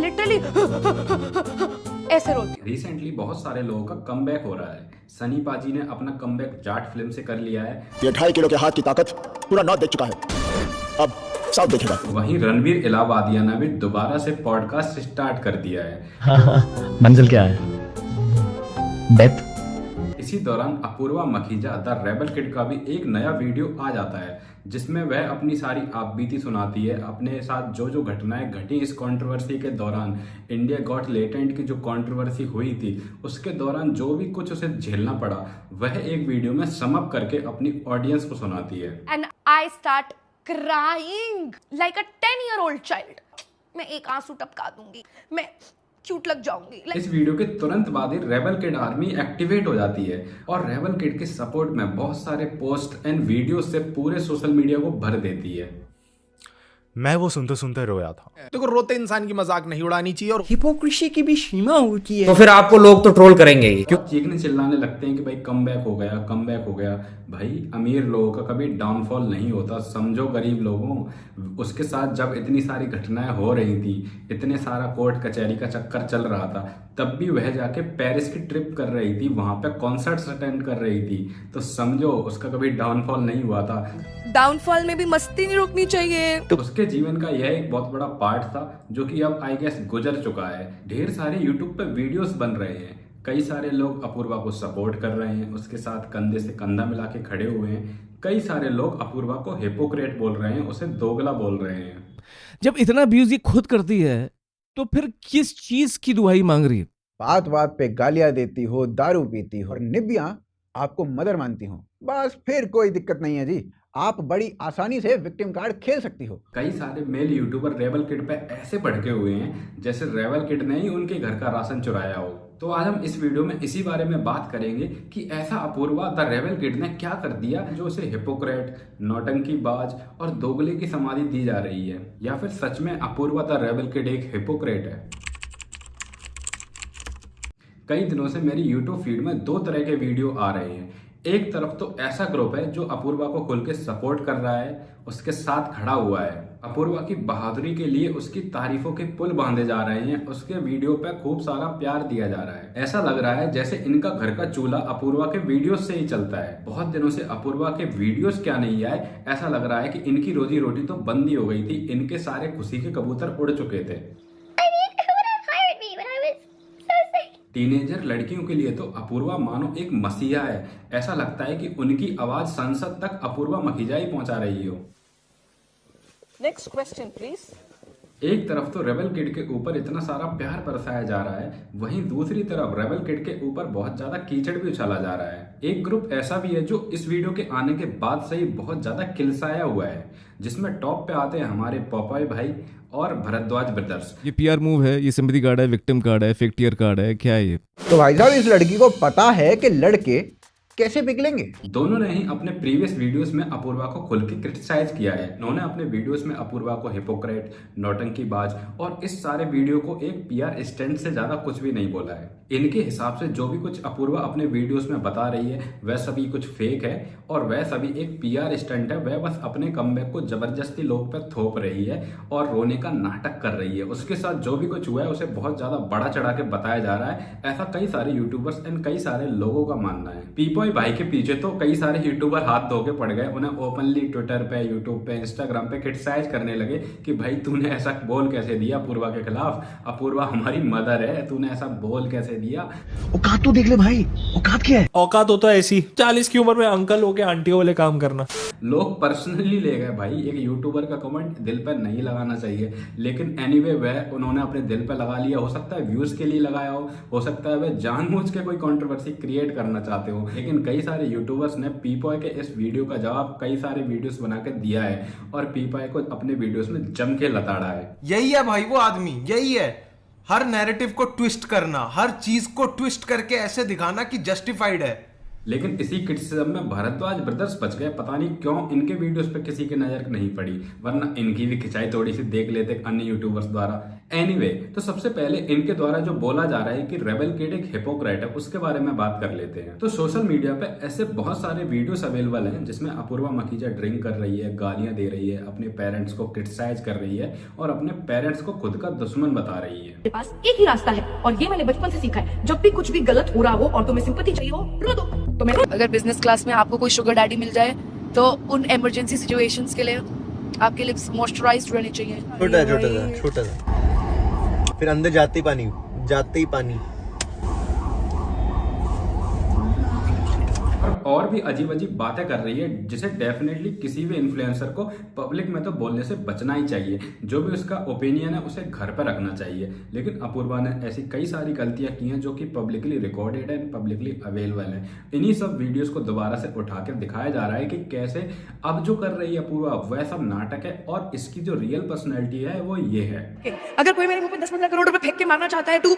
Literally ऐसे रोती हूँ। रिसेंटली बहुत सारे लोगों का कमबैक हो रहा है। सनी पाजी ने अपना कमबैक जाट फिल्म से कर लिया है। ये 2.5 किलो के हाथ की ताकत पूरा नॉर्थ देख चुका है, अब साउथ देखेगा। वहीं रणवीर इलाहाबादिया ने भी दोबारा से पॉडकास्ट स्टार्ट कर दिया है। मंजिल क्या है? डेथ। इसी दौरान Apoorva Makhija the rebel kid का भी एक नया वीडियो आ जाता है, जिसमें वह अपनी सारी आपबीती सुनाती है। अपने साथ जो जो घटनाएं घटी इस कंट्रोवर्सी के दौरान, इंडिया गॉट टैलेंट की जो कंट्रोवर्सी हुई थी उसके दौरान जो भी कुछ उसे झेलना पड़ा, वह एक वीडियो में सम अप करके अपनी ऑडियंस को सुनाती है। And I start crying like a 10-year-old child. मैं एक आंसू टपका दूंगी, मैं क्यूट लग जाऊंगी। इस वीडियो के तुरंत बाद ही रेबल किड आर्मी एक्टिवेट हो जाती है और रेबल किड के सपोर्ट में बहुत सारे पोस्ट एंड वीडियो से पूरे सोशल मीडिया को भर देती है। मैं वो सुनते सुनते रोया था। देखो, रोते इंसान की मजाक नहीं उड़ानी चाहिए और हिपोक्रेसी की भी सीमा होती है। तो फिर आपको लोग तो ट्रोल करेंगे ही। क्यों चीखने चिल्लाने लगते हैं कि भाई कमबैक हो गया, कमबैक हो गया। भाई अमीर लोगों का कभी डाउनफॉल नहीं होता, समझो गरीब लोगों। उसके साथ जब इतनी सारी घटनाएं हो रही थी, इतने सारा कोर्ट कचहरी का चक्कर चल रहा था, तब भी वह जाके पेरिस की ट्रिप कर रही थी, वहां पे कॉन्सर्ट्स अटेंड कर रही थी। तो समझो उसका कभी डाउनफॉल नहीं हुआ था। डाउनफॉल में भी मस्ती नहीं रोकनी चाहिए। तो उसके जीवन का यह एक बहुत बड़ा पार्ट था जो कि अब आई गेस गुजर चुका है। ढेर सारे यूट्यूब पे वीडियोस बन रहे हैं, कई सारे लोग अपूर्वा को सपोर्ट कर रहे हैं, उसके साथ कंधे से कंधा मिला के खड़े हुए हैं। कई सारे लोग अपूर्वा को हिपोक्रेट बोल रहे हैं, उसे दोगला बोल रहे हैं। जब इतना अब्यूज ये खुद करती है तो फिर किस चीज की दुहाई मांग रही है? बात बात पे गालियां देती हो, दारू पीती हो और निबिया आपको मदर मानती हो, बस फिर कोई दिक्कत नहीं है जी। आप बड़ी आसानी से विक्टिम कार्ड खेल सकती हो। कई सारे मेल यूट्यूबर रेबल किड पे ऐसे भड़के हुए हैं जैसे रेबल किड ने ही उनके घर का राशन चुराया हो। तो आज हम इस वीडियो में इसी बारे में बात करेंगे कि ऐसा अपूर्वा द रेबल किड ने क्या कर दिया जो उसे हिपोक्रेट, नौटंकीबाज और दोगले की समाधि दी जा रही है, या फिर सच में अपूर्वा द रेबल किड एक हिपोक्रेट है। कई दिनों से मेरी यूट्यूब फीड में दो तरह के वीडियो आ रहे हैं। एक तरफ तो ऐसा ग्रुप है जो अपूर्वा को खुल के सपोर्ट कर रहा है, उसके साथ खड़ा हुआ है, अपूर्वा की बहादुरी के लिए उसकी तारीफों के पुल बांधे जा रहे हैं, उसके वीडियो पे खूब सारा प्यार दिया जा रहा है। ऐसा लग रहा है जैसे इनका घर का चूल्हा अपूर्वा के वीडियोस से ही चलता है। बहुत दिनों से अपूर्वा के वीडियोस क्या नहीं आए, ऐसा लग रहा है कि इनकी रोजी रोटी तो बंद ही हो गई थी, इनके सारे खुशी के कबूतर उड़ चुके थे। टीनेजर लड़कियों के लिए तो अपूर्वा मानो एक मसीहा है। ऐसा लगता है कि उनकी आवाज संसद तक अपूर्वा मखीजा ही पहुंचा रही हो। Next question please. एक तरफ तो रेबल किड के ऊपर इतना सारा प्यार बरसाया जा रहा है, वहीं दूसरी तरफ रेबल किड के ऊपर बहुत ज्यादा कीचड़ भी उछाला जा रहा है। एक ग्रुप ऐसा भी है जो इस वीडियो के आने के बाद से ही बहुत ज्यादा खिलसाया हुआ है, जिसमें टॉप पे आते हैं हमारे पॉपॉय भाई और भरद्वाज ब्रदर्स। ये पीआर मूव है, ये सिंपैथी कार्ड है, विक्टिम कार्ड है, फेक टीयर कार्ड है, क्या है ये? तो भाई साहब, इस लड़की को पता है कि लड़के कैसे पिघलेंगे। दोनों ने ही अपने प्रीवियस वीडियोस में अपूर्वा को खुल के क्रिटिसाइज किया है। उन्होंने अपने वीडियोस में अपूर्वा को हिपोक्रेट, नौटंकीबाज और इस सारे वीडियो को एक पीआर स्टंट से ज्यादा कुछ भी नहीं बोला है। इनके हिसाब से जो भी कुछ अपूर्वा अपने वीडियोस में बता रही है वह सभी कुछ फेक है और वह सभी एक पीआर स्टंट है। वह बस अपने कमबैक को जबरदस्ती लोग पर थोप रही है और रोने का नाटक कर रही है। उसके साथ जो भी कुछ हुआ है उसे बहुत ज्यादा बड़ा चढ़ा के बताया जा रहा है, ऐसा कई सारे यूट्यूबर्स एंड कई सारे लोगों का मानना है। पीपॉय भाई के पीछे तो कई सारे यूट्यूबर हाथ धो के पड़ गए। उन्हें ओपनली ट्विटर पे, यूट्यूब पे, इंस्टाग्राम पे क्रिटिसाइज करने लगे कि भाई तूने ऐसा बोल कैसे दिया अपूर्वा के खिलाफ, अपूर्वा हमारी मदर है, तूने ऐसा बोल कैसे दिया। औकात तो देख ले भाई, औकात क्या है? औकात होता है ऐसी 40 की उम्र में अंकल हो के आंटियों वाले काम करना। लोग पर्सनली ले गए भाई। एक यूट्यूबर का कमेंट दिल पर नहीं लगाना चाहिए, लेकिन एनीवे वह उन्होंने अपने दिल पर लगा लिया। हो सकता है व्यूज के लिए लगाया हो सकता है वह जानबूझ के कोई कंट्रोवर्सी क्रिएट करना चाहते हो, लेकिन कई सारे यूट्यूबर्स ने पीपॉय के इस वीडियो का जवाब कई सारे वीडियोस बना के दिया है और पीपॉय को अपने वीडियोस में जम के लताड़ा है। यही है भाई वो आदमी, यही है हर नैरेटिव को ट्विस्ट करना, हर चीज को ट्विस्ट करके ऐसे दिखाना कि जस्टिफाइड है। लेकिन इसी क्रिटिसिज्म में भारद्वाज ब्रदर्स बच गए। पता नहीं क्यों इनके वीडियोस पे किसी की नजर नहीं पड़ी, वरना इनकी भी खिंचाई थोड़ी सी देख लेते अन्य यूट्यूबर्स द्वारा। एनीवे, तो सबसे पहले इनके द्वारा जो बोला जा रहा है कि रेबल किड एक हिपोक्रेट है, उसके बारे में बात कर लेते हैं। तो सोशल मीडिया पे ऐसे बहुत सारे वीडियोस अवेलेबल हैं जिसमें अपूर्वा मखीजा ड्रिंक कर रही है, गालियां दे रही है, अपने पेरेंट्स को क्रिटिसाइज कर रही है और अपने पेरेंट्स को खुद का दुश्मन बता रही है। मेरे पास एक ही रास्ता है और ये मैंने बचपन से सीखा है, जब भी कुछ भी गलत हो रहा हो और तुम्हें सिंपैथी चाहिए हो, रो दो। तो मैं अगर बिजनेस क्लास में आपको कोई शुगर डैडी मिल जाए तो उन इमरजेंसी सिचुएशंस के लिए आपके लिप्स मॉइस्चराइज्ड रहने चाहिए। छोटा सा फिर अंदर जाते ही पानी। और भी अजीब अजीब बातें कर रही है जिसे डेफिनेटली किसी भी इन्फ्लुएंसर को पब्लिक में तो बोलने से बचना ही चाहिए। जो भी उसका ओपिनियन है उसे घर पर रखना चाहिए। लेकिन अपूर्वा ने ऐसी कई सारी गलतियां की हैं जो कि पब्लिकली रिकॉर्डेड है, पब्लिकली अवेलेबल है। इन्हीं सब वीडियोस को दोबारा से उठा कर दिखाया जा रहा है कि कैसे अब जो कर रही है अपूर्वा वह सब नाटक है और इसकी जो रियल पर्सनैलिटी है वो ये है। अगर कोई मेरे मुंह पे 10-15 करोड़ रुपए फेंक के मारना चाहता है to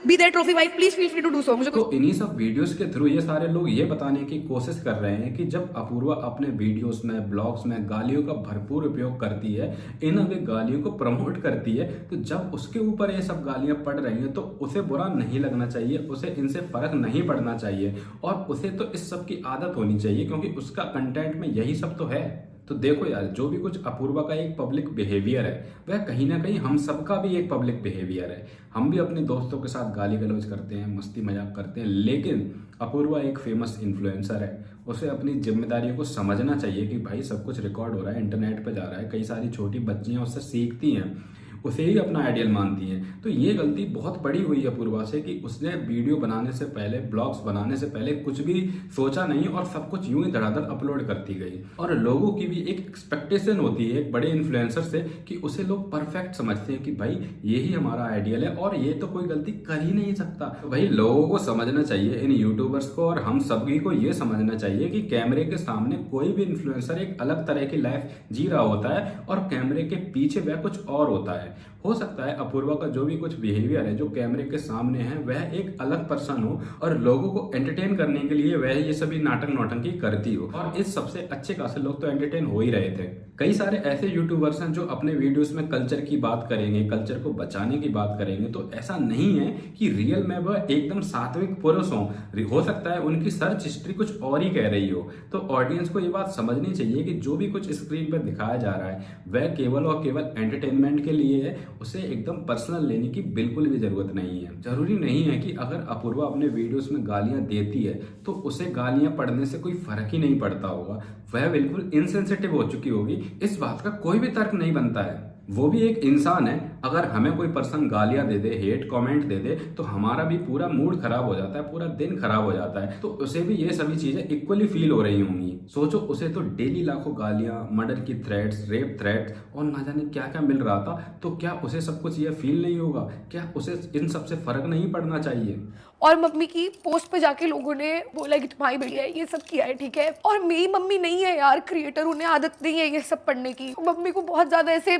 be their trophy wife, please feel free to do so. मुझे तो इन्हीं सब वीडियोस के थ्रू ये सारे लोग ये बताने की कोशिश कर रहे हैं कि जब अपूर्वा अपने वीडियोस में, ब्लॉग्स में गालियों का भरपूर उपयोग करती है, इन गालियों को प्रमोट करती है, तो जब उसके ऊपर ये सब गालियां पड़ रही हैं तो उसे बुरा नहीं लगना चाहिए, उसे इनसे फर्क नहीं पड़ना चाहिए और उसे तो इस सब की आदत होनी चाहिए क्योंकि उसका कंटेंट में यही सब तो है। तो देखो यार, जो भी कुछ अपूर्वा का एक पब्लिक बिहेवियर है वह कहीं ना कहीं हम सबका भी एक पब्लिक बिहेवियर है। हम भी अपने दोस्तों के साथ गाली गलौज करते हैं, मस्ती मजाक करते हैं, लेकिन अपूर्वा एक फेमस इन्फ्लुएंसर है, उसे अपनी जिम्मेदारियों को समझना चाहिए कि भाई सब कुछ रिकॉर्ड हो रहा है, इंटरनेट पे जा रहा है, कई सारी छोटी बच्चियां उससे सीखती हैं, उसे ही अपना आइडियल मानती हैं। तो ये गलती बहुत बड़ी हुई है अपूर्वा से कि उसने वीडियो बनाने से पहले, ब्लॉग्स बनाने से पहले कुछ भी सोचा नहीं और सब कुछ यूं ही धड़ाधड़ अपलोड करती गई। और लोगों की भी एक एक्सपेक्टेशन होती है एक बड़े इन्फ्लुएंसर से कि उसे लोग परफेक्ट समझते हैं कि भाई यही हमारा आइडियल है और ये तो कोई गलती कर ही नहीं सकता। तो भाई लोगों को समझना चाहिए, इन यूट्यूबर्स को और हम सभी को ये समझना चाहिए कि कैमरे के सामने कोई भी इन्फ्लुएंसर एक अलग तरह की लाइफ जी रहा होता है और कैमरे के पीछे वह कुछ और होता है। हो सकता है अपूर्वा का जो भी कुछ बिहेवियर है जो कैमरे के सामने है वह एक अलग पर्सन हो और लोगों को एंटरटेन करने के लिए वह ये सभी नाटक नौटंकी करती हो, और इस सबसे अच्छे खासे लोग तो एंटरटेन हो ही रहे थे। कई सारे ऐसे यूट्यूबर्स हैं जो अपने वीडियोस में कल्चर की बात करेंगे, कल्चर को बचाने की बात करेंगे, तो ऐसा नहीं है कि रियल में वह एकदम सात्विक पुरुष हो सकता है उनकी सर्च हिस्ट्री कुछ और ही कह रही हो। तो ऑडियंस को ये बात समझनी चाहिए कि जो भी कुछ स्क्रीन पर दिखाया जा रहा है वह केवल और केवल एंटरटेनमेंट के लिए है, उसे एकदम पर्सनल लेने की बिल्कुल भी जरूरत नहीं है। जरूरी नहीं है कि अगर अपूर्वा अपने वीडियोस में गालियां देती है तो उसे गालियां पढ़ने से कोई फर्क ही नहीं पड़ता होगा, वह बिल्कुल इनसेंसिटिव हो चुकी होगी, इस बात का कोई भी तर्क नहीं बनता है। वो भी एक इंसान है, अगर हमें कोई पर्सन गालियां दे दे, हेट कमेंट दे दे तो हमारा भी पूरा मूड खराब हो जाता है, पूरा दिन खराब हो जाता है। तो उसे भी ये सभी चीजें इक्वली फील हो रही होंगी। सोचो, उसे तो डेली लाखों गालियां, मर्डर की थ्रेट्स, रेप थ्रेट्स और ना जाने क्या क्या मिल रहा था, तो क्या उसे सब कुछ ये फील नहीं होगा? क्या उसे इन सब से फर्क नहीं पड़ना चाहिए? और मम्मी की पोस्ट पे जाके लोगों ने बोला कि तुम्हारी बेटी है ये सब किया है, ठीक है, और मेरी मम्मी नहीं है यार क्रिएटर, उन्हें आदत नहीं है ये सब पढ़ने की। मम्मी को बहुत ज्यादा ऐसे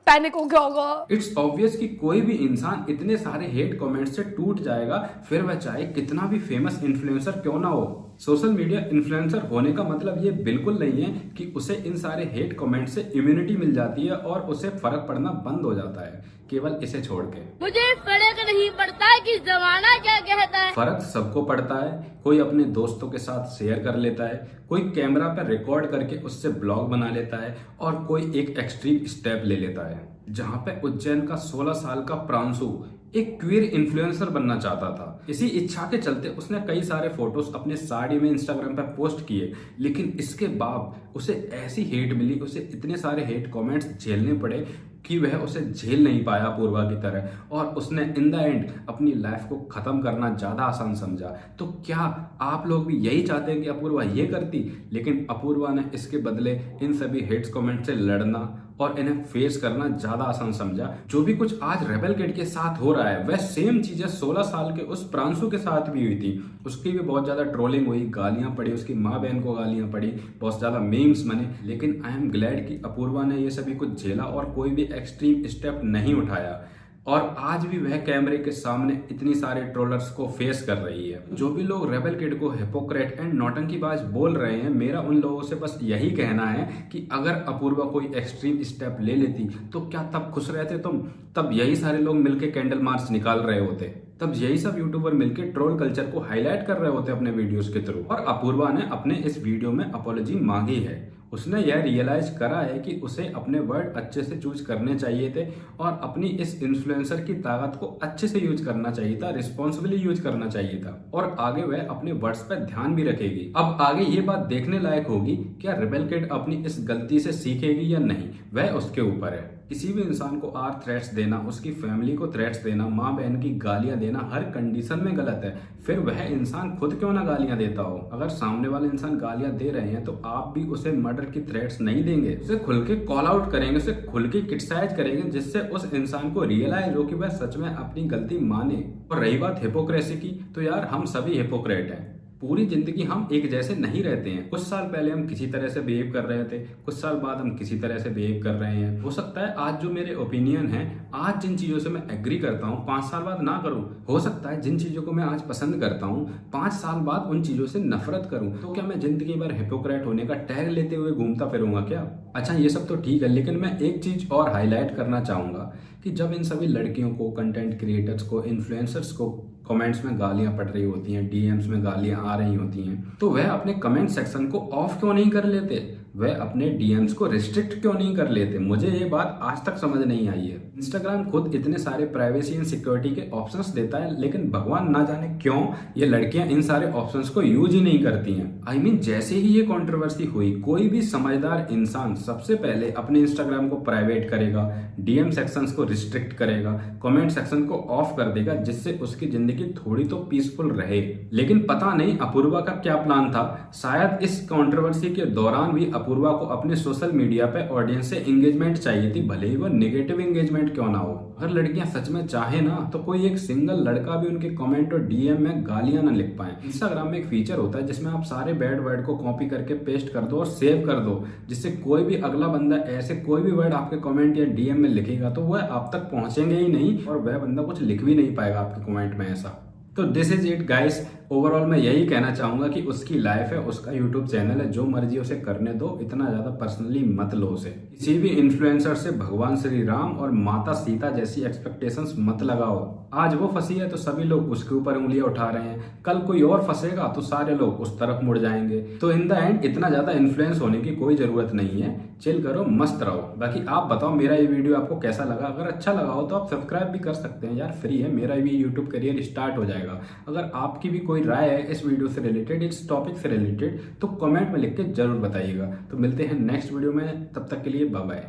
पैनिक हो गया होगा। इट्स ऑब्वियस कि कोई भी इंसान इतने सारे हेट कमेंट से टूट जाएगा, फिर वह चाहे कितना भी फेमस इन्फ्लुएंसर क्यों ना हो। सोशल मीडिया इन्फ्लुएंसर होने का मतलब ये बिल्कुल नहीं है कि उसे इन सारे हेट कमेंट से इम्यूनिटी मिल जाती है और उसे फर्क पड़ना बंद हो जाता है, केवल इसे छोड़ के। मुझे फर्क नहीं पड़ता है कि जमाना क्या कहता है। फर्क सबको पड़ता है। कोई अपने दोस्तों के साथ शेयर कर लेता है, कोई कैमरा पर रिकॉर्ड करके उससे ब्लॉग बना लेता है और कोई एक एक्सट्रीम स्टेप ले लेता है। जहां पे उज्जैन का 16 साल का प्रांशु एक क्वीर इन्फ्लुएंसर बनना चाहता था। इसी इच्छा के चलते उसने कई सारे फोटोज अपने साड़ी में इंस्टाग्राम पर पोस्ट किए, लेकिन इसके बाद उसे ऐसी हेट मिली, उसे इतने सारे हेट कमेंट्स झेलने पड़े कि वह उसे झेल नहीं पाया अपूर्वा की तरह, और उसने इन द एंड अपनी लाइफ को खत्म करना ज्यादा आसान समझा। तो क्या आप लोग भी यही चाहते हैं कि अपूर्वा ये करती? लेकिन अपूर्वा ने इसके बदले इन सभी हेट्स कमेंट से लड़ना और इन्हें फेस करना ज्यादा आसान समझा। जो भी कुछ आज रेबल किड के साथ हो रहा है वह सेम चीजें 16 साल के उस प्रांशु के साथ भी हुई थी। उसकी भी बहुत ज्यादा ट्रोलिंग हुई, गालियां पड़ी, उसकी माँ बहन को गालियां पड़ी, बहुत ज्यादा मीम्स बने, लेकिन आई एम ग्लैड कि अपूर्वा ने ये सभी कुछ झेला और कोई भी एक्सट्रीम स्टेप नहीं उठाया। और आज भी वह कैमरे के सामने इतनी सारे ट्रोलर्स को फेस कर रही है। जो भी लोग रेबल किड को हिपोक्रेट एंड नौटंकीबाज बोल रहे हैं, मेरा उन लोगों से बस यही कहना है कि अगर अपूर्वा कोई एक्सट्रीम स्टेप ले लेती तो क्या तब खुश रहते तुम? तब यही सारे लोग मिलके कैंडल मार्च निकाल रहे होते, तब यही सब यूट्यूबर मिलके ट्रोल कल्चर को हाईलाइट कर रहे होते अपने वीडियोस के थ्रू। और अपूर्वा ने अपने इस वीडियो में अपॉलॉजी मांगी है। उसने यह रियलाइज करा है कि उसे अपने वर्ड अच्छे से चूज करने चाहिए थे और अपनी इस इन्फ्लुएंसर की ताकत को अच्छे से यूज करना चाहिए था, रिस्पॉन्सिबली यूज करना चाहिए था, और आगे वह अपने वर्ड्स पर ध्यान भी रखेगी। अब आगे ये बात देखने लायक होगी, क्या रेबल किड अपनी इस गलती से सीखेगी या नहीं, वह उसके ऊपर है। किसी भी इंसान को आर थ्रेट्स देना, उसकी फैमिली को थ्रेट्स देना, माँ बहन की गालियां देना हर कंडीशन में गलत है। फिर वह इंसान खुद क्यों ना गालियां देता हो? अगर सामने वाले इंसान गालियां दे रहे हैं तो आप भी उसे मर्डर की थ्रेट्स नहीं देंगे, उसे खुल के कॉल आउट करेंगे, उसे खुल के क्रिटिसाइज करेंगे, जिससे उस इंसान को रियलाइज हो कि वह सच में अपनी गलती माने। और रही बात हिपोक्रेसी की, तो यार हम सभी हिपोक्रेट हैं। पूरी जिंदगी हम एक जैसे नहीं रहते हैं। कुछ साल पहले हम किसी तरह से बिहेव कर रहे थे, कुछ साल बाद हम किसी तरह से बिहेव कर रहे हैं। हो सकता है आज जो मेरे ओपिनियन है, आज जिन चीजों से मैं एग्री करता हूँ 5 साल बाद ना करूँ। हो सकता है जिन चीजों को मैं आज पसंद करता हूँ 5 साल बाद उन चीजों से नफरत करूँ। तो क्या मैं जिंदगी भर हिपोक्रेट होने का टैग लेते हुए घूमता फिरूंगा क्या? अच्छा, ये सब तो ठीक है, लेकिन मैं एक चीज और हाईलाइट करना चाहूंगा कि जब इन सभी लड़कियों को, कंटेंट क्रिएटर्स को, इन्फ्लुएंसर्स को कमेंट्स में गालियां पड़ रही होती हैं, डीएम्स में गालियां आ रही होती हैं, तो वह अपने कमेंट सेक्शन को ऑफ क्यों नहीं कर लेते? वह अपने डीएम्स को रिस्ट्रिक्ट क्यों नहीं कर लेते? मुझे ये बात आज तक समझ नहीं आई है। इंस्टाग्राम खुद इतने सारे प्राइवेसी एंड सिक्योरिटी के ऑप्शंस देता है, लेकिन भगवान ना जाने क्यों ये लड़कियां इन सारे ऑप्शंस को यूज ही नहीं करती हैं। I mean, जैसे ही ये कंट्रोवर्सी हुई, कोई भी समझदार इंसान सबसे पहले अपने इंस्टाग्राम को प्राइवेट करेगा, डीएम सेक्शंस को रिस्ट्रिक्ट करेगा, कमेंट सेक्शन को ऑफ कर देगा, जिससे उसकी जिंदगी थोड़ी तो पीसफुल रहे। लेकिन पता नहीं अपूर्वा का क्या प्लान था। शायद इस कंट्रोवर्सी के दौरान भी अपूर्वा को अपने सोशल मीडिया पे ऑडियंस से एंगेजमेंट चाहिए थी, भले ही वो नेगेटिव एंगेजमेंट क्यों ना हो। अगर लड़कियां सच में चाहे ना, तो कोई एक सिंगल लड़का भी उनके कमेंट और डीएम में गालियां ना लिख पाए। इंस्टाग्राम में एक फीचर होता है जिसमें आप सारे बैड वर्ड को कॉपी करके पेस्ट कर दो और सेव कर दो, जिससे कोई भी अगला बंदा ऐसे कोई भी वर्ड आपके कमेंट या डीएम में लिखेगा तो वह आप तक पहुंचेंगे ही नहीं और वह बंदा कुछ लिख भी नहीं पाएगा आपके कमेंट में ऐसा। तो this is it guys. Overall मैं यही कहना चाहूंगा कि उसकी लाइफ है, उसका यूट्यूब चैनल है, जो मर्जी उसे करने दो, इतना ज्यादा पर्सनली मत लो उसे। किसी भी इन्फ्लुएंसर से भगवान श्री राम और माता सीता जैसी एक्सपेक्टेशंस मत लगाओ। आज वो फंसी है तो सभी लोग उसके ऊपर उंगलियां उठा रहे हैं, कल कोई और फंसेगा तो सारे लोग उस तरफ मुड़ जाएंगे। तो इन द एंड इतना ज्यादा इन्फ्लुएंस होने की कोई जरूरत नहीं है, चिल करो, मस्त रहो। बाकी आप बताओ मेरा ये वीडियो आपको कैसा लगा। अगर अच्छा लगा हो तो आप सब्सक्राइब भी कर सकते हैं यार, फ्री है, मेरा भी यूट्यूब करियर स्टार्ट हो जाएगा। अगर आपकी भी कोई राय है इस वीडियो से रिलेटेड, इस टॉपिक से रिलेटेड, तो कमेंट में लिख के जरूर बताइएगा। तो मिलते हैं नेक्स्ट वीडियो में, तब तक के लिए बाय बाय।